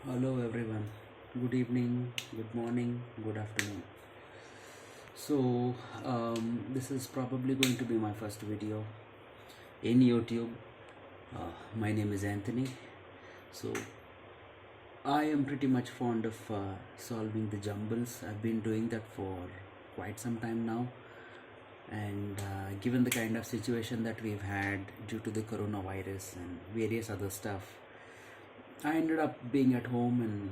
Hello everyone. Good evening, good morning, good afternoon. This is probably going to be my first video in YouTube. My name is Anthony. So, I am pretty much fond of solving the jumbles. I've been doing that for quite some time now. And given the kind of situation that we've had due to the coronavirus and various other stuff, I ended up being at home and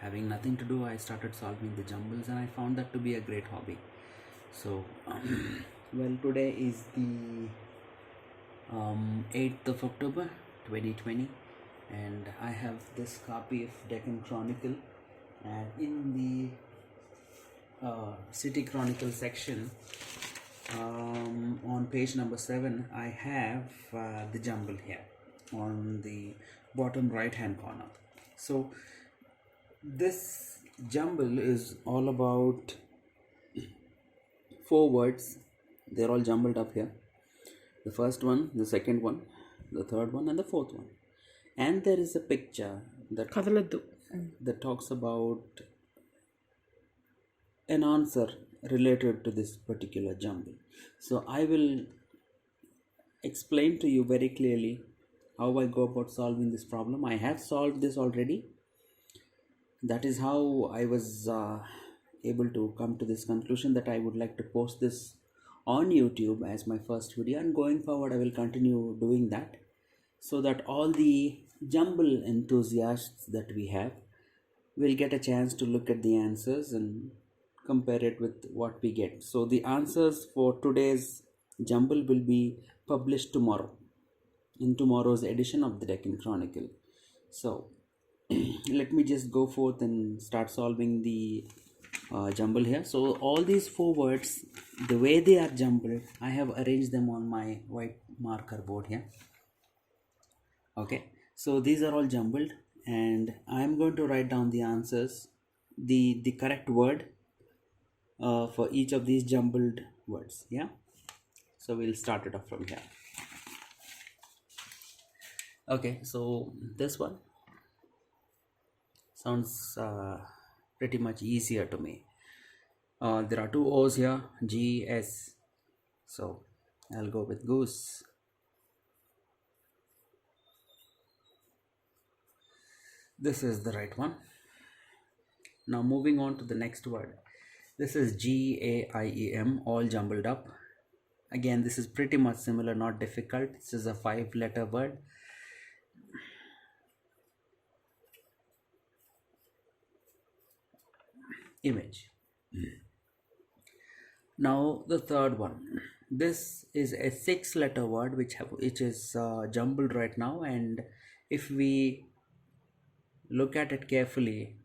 having nothing to do. I started solving the jumbles and I found that to be a great hobby. So, well, today is the 8th of October 2020, and I have this copy of Deccan Chronicle. And in the City Chronicle section, on page number 7, I have the jumble here on the bottom right hand corner. So, this jumble is all about 4 words. They're all jumbled up here. The first one, the second one, the third one, and the fourth one. And there is a picture that talks about an answer related to this particular jumble. So I will explain to you very clearly how I go about solving this problem. I have solved this already. That is how I was able to come to this conclusion that I would like to post this on YouTube as my first video, and going forward I will continue doing that so that all the jumble enthusiasts that we have will get a chance to look at the answers and compare it with what we get. So the answers for today's jumble will be published tomorrow in tomorrow's edition of the Deccan Chronicle. So let me just go forth and start solving the jumble here. So all these 4 words, the way they are jumbled, I have arranged them on my white marker board here. Okay, so these are all jumbled and I'm going to write down the answers, the correct word for each of these jumbled words. Yeah, so we'll start it off from here. Okay, so this one sounds pretty much easier to me. There are 2 O's here, G, S. So I'll go with goose. This is the right one. Now moving on to the next word. This is GAIEM, all jumbled up. Again, this is pretty much similar, not difficult. This is a 5-letter word. Image. Now the third one. This is a 6-letter word which is jumbled right now, and if we look at it carefully,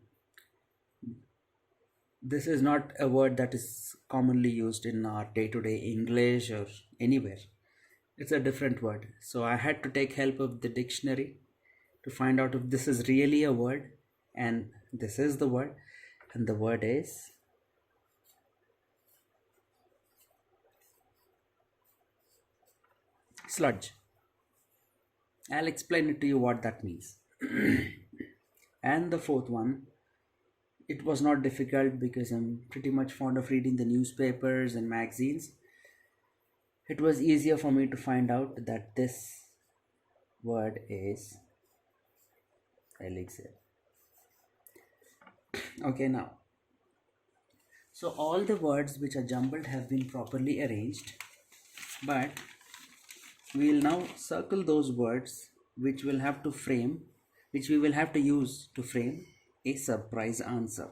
this is not a word that is commonly used in our day-to-day English or anywhere. It's a different word. So I had to take help of the dictionary to find out if this is really a word, and this is the word, and the word is sludge. I'll explain it to you what that means. And the fourth one, it was not difficult because I'm pretty much fond of reading the newspapers and magazines. It was easier for me to find out that this word is elixir. Okay, now, so all the words which are jumbled have been properly arranged, but we will now circle those words which we will have to use to frame a surprise answer.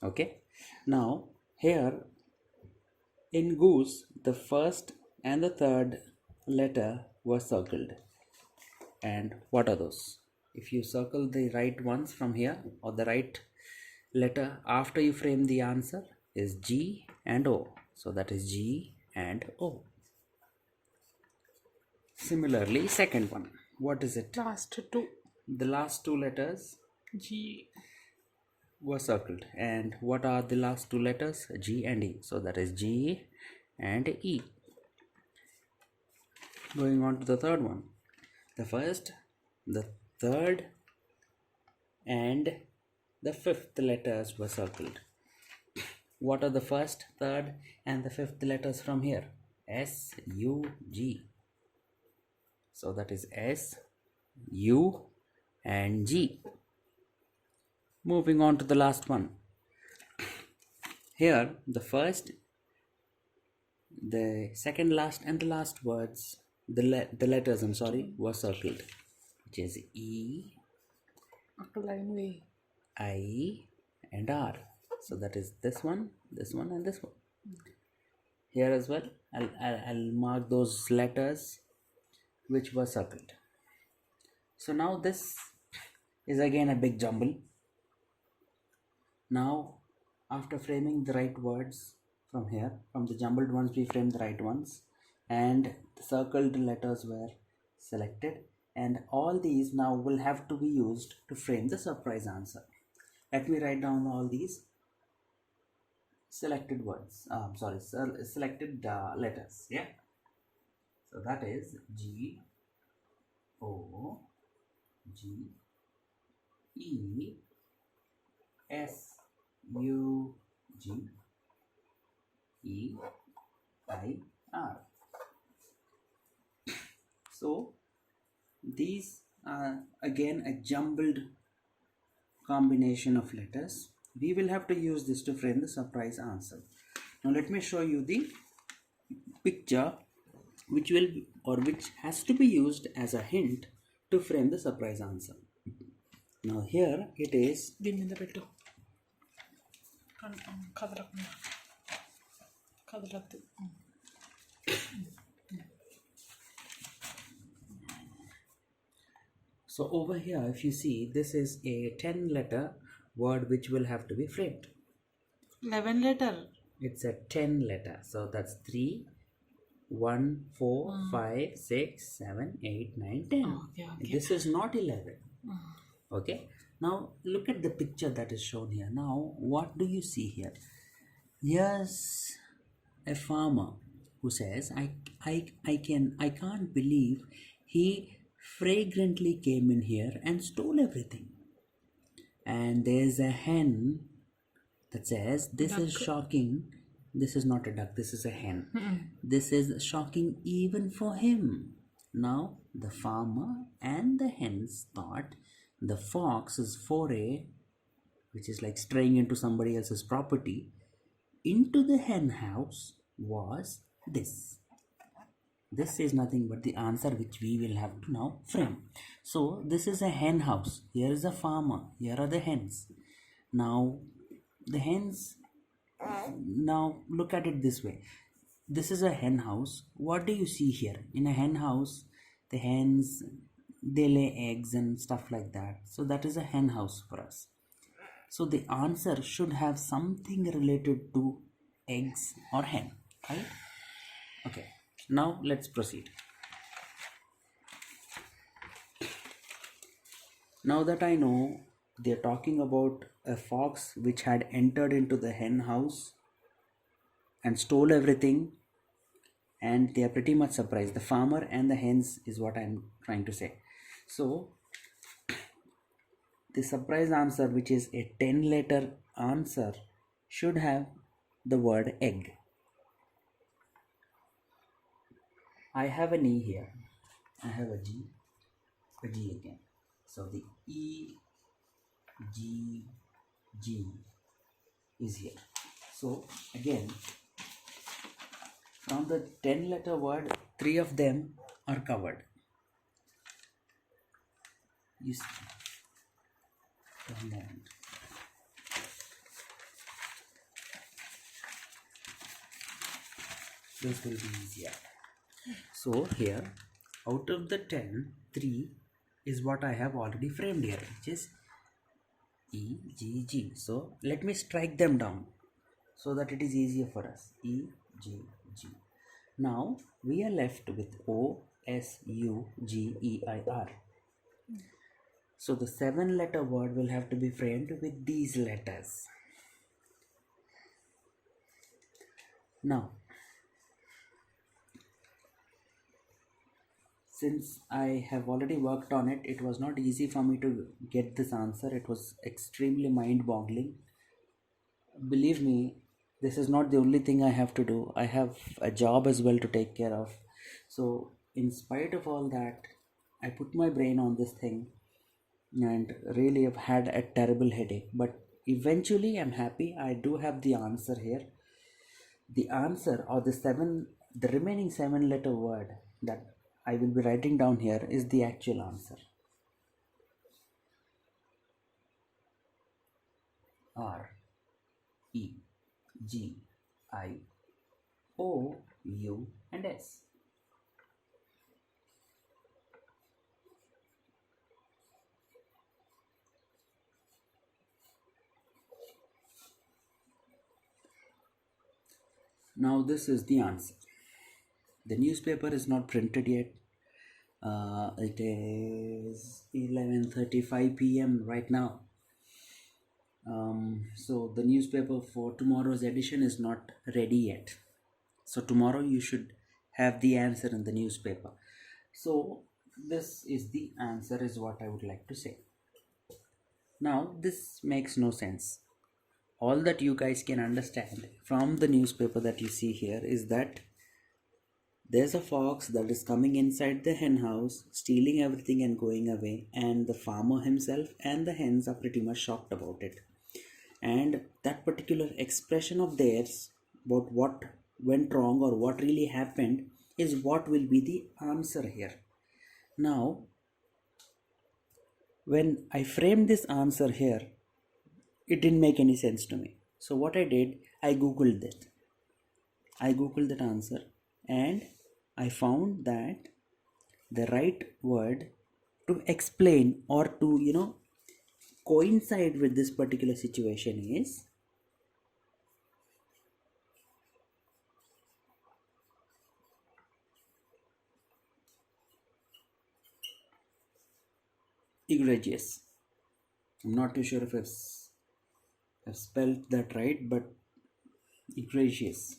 Okay, now here in goose, the first and the third letter were circled. And what are those? If you circle the right ones from here, or the right letter after you frame the answer, is G and O. So that is G and O. Similarly, second one, what is it? Last 2. The last 2 letters G were circled. And what are the last 2 letters? G and E. So that is G and E. Going on to the third one. The first, the third, and the fifth letters were circled. What are the first, third, and the fifth letters from here? S, U, G. So that is S, U, and G. Moving on to the last one. Here, the first, the second last, and the last words, the letters, were circled, which is E, I, and R. So that is this one, and this one. Here as well, I'll mark those letters which were circled. So now this is again a big jumble. Now, after framing the right words from here, from the jumbled ones we framed the right ones, and the circled letters were selected, and all these now will have to be used to frame the surprise answer. Let me write down all these selected words, selected letters. Yeah, so that is G, O, G, E, S, U, G, E, I, R. So these are again a jumbled combination of letters. We will have to use this to frame the surprise answer. Now let me show you the picture which has to be used as a hint to frame the surprise answer. Now here it is. So over here, if you see, this is a 10-letter word which will have to be framed. 11 letter. It's a 10 letter. So that's 3, 1, 4, 5, 6, 7, 8, 9, 10. Okay. This is not 11. Okay. Now look at the picture that is shown here. Now what do you see here? Here's a farmer who says, I can't believe he fragrantly came in here and stole everything. And there's a hen that says, this duck. Is shocking. This is not a duck, this is a hen. This is shocking even for him. Now the farmer and the hens thought the fox's foray, which is like straying into somebody else's property, into the hen house was this. This is nothing but the answer which we will have to now frame. So this is a hen house. Here is a farmer. Here are the hens. Now the hens, now look at it this way. This is a hen house. What do you see here? In a hen house, the hens, they lay eggs and stuff like that. So that is a hen house for us. So the answer should have something related to eggs or hen, right? Okay. Now let's proceed. Now that I know they're talking about a fox which had entered into the hen house and stole everything, and they are pretty much surprised. The farmer and the hens is what I'm trying to say. So the surprise answer, which is a 10-letter answer, should have the word egg. I have an E here. I have a G again. So the E, G, G is here. So again, from the 10-letter word, 3 of them are covered. You see. This will be easier. So here, out of the 10, 3 is what I have already framed here, which is E, G, G. So let me strike them down so that it is easier for us. E, G, G. Now we are left with O, S, U, G, E, I, R. So the 7-letter word will have to be framed with these letters. Now since I have already worked on it, it was not easy for me to get this answer. It was extremely mind boggling. Believe me, this is not the only thing I have to do. I have a job as well to take care of. So, in spite of all that, I put my brain on this thing and really have had a terrible headache. But eventually, I'm happy. I do have the answer here. The answer, or the remaining 7 letter word that I will be writing down here, is the actual answer. R E G I O U and S. Now this is the answer. The newspaper is not printed yet. It is 11:35 p.m. right now. So the newspaper for tomorrow's edition is not ready yet. So tomorrow you should have the answer in the newspaper. So this is the answer, is what I would like to say. Now this makes no sense. All that you guys can understand from the newspaper that you see here is that there's a fox that is coming inside the hen house, stealing everything and going away, and the farmer himself and the hens are pretty much shocked about it. And that particular expression of theirs about what went wrong or what really happened is what will be the answer here. Now, when I framed this answer here, it didn't make any sense to me. So what I did, I googled it. I googled that answer and I found that the right word to explain or to coincide with this particular situation is egregious. I'm not too sure if I've spelled that right, but egregious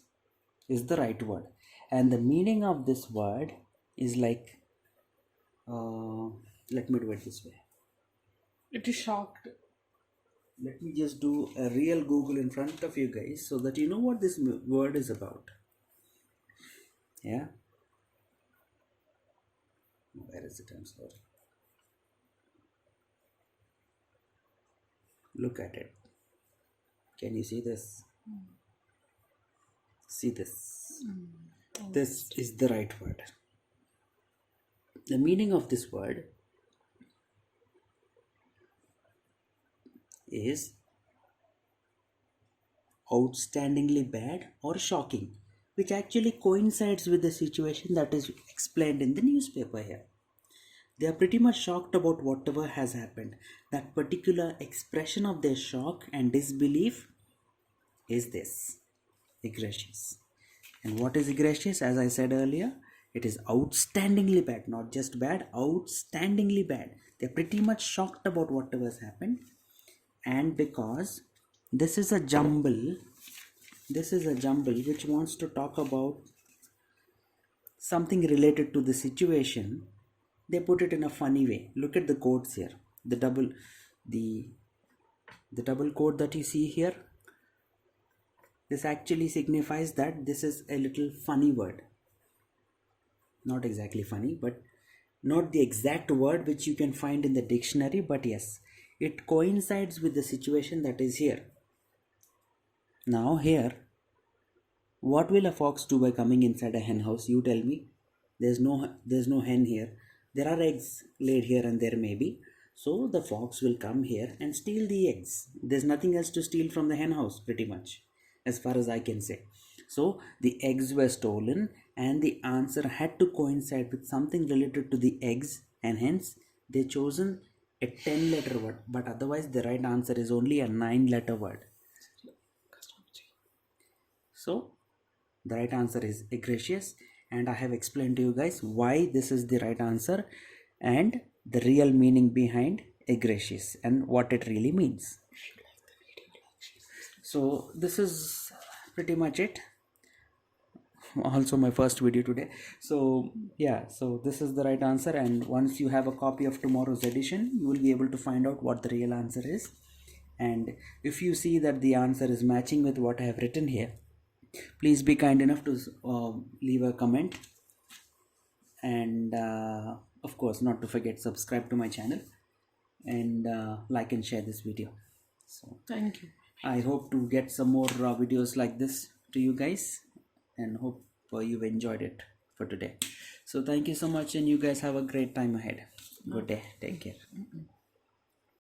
is the right word. And the meaning of this word is like, let me do it this way. It is shocked. Let me just do a real Google in front of you guys so that you know what this word is about. Yeah. Where is it? I'm sorry. Look at it. Can you see this? See this. This is the right word. The meaning of this word is outstandingly bad or shocking, which actually coincides with the situation that is explained in the newspaper here. They are pretty much shocked about whatever has happened. That particular expression of their shock and disbelief is this: egregious. And what is egregious? As I said earlier, it is outstandingly bad, not just bad, outstandingly bad. They're pretty much shocked about whatever has happened. And because this is a jumble which wants to talk about something related to the situation, they put it in a funny way. Look at the quotes here. The double quote that you see here, this actually signifies that this is a little funny word. Not exactly funny, but not the exact word which you can find in the dictionary, but yes, it coincides with the situation that is here. Now here, what will a fox do by coming inside a hen house? You tell me. There's no hen here. There are eggs laid here and there maybe. So the fox will come here and steal the eggs. There's nothing else to steal from the hen house pretty much, as far as I can say. So the eggs were stolen and the answer had to coincide with something related to the eggs, and hence they chosen a 10-letter word. But otherwise the right answer is only a 9-letter word. So the right answer is egregious, and I have explained to you guys why this is the right answer and the real meaning behind egregious and what it really means. So this is pretty much it. also my first video today. So yeah, so this is the right answer, and once you have a copy of tomorrow's edition, you will be able to find out what the real answer is. And if you see that the answer is matching with what I have written here, please be kind enough to leave a comment, and of course not to forget subscribe to my channel, and like and share this video. So Thank you. I hope to get some more videos like this to you guys, and hope you've enjoyed it for today. So thank you so much, and you guys have a great time ahead. Good day. Take care.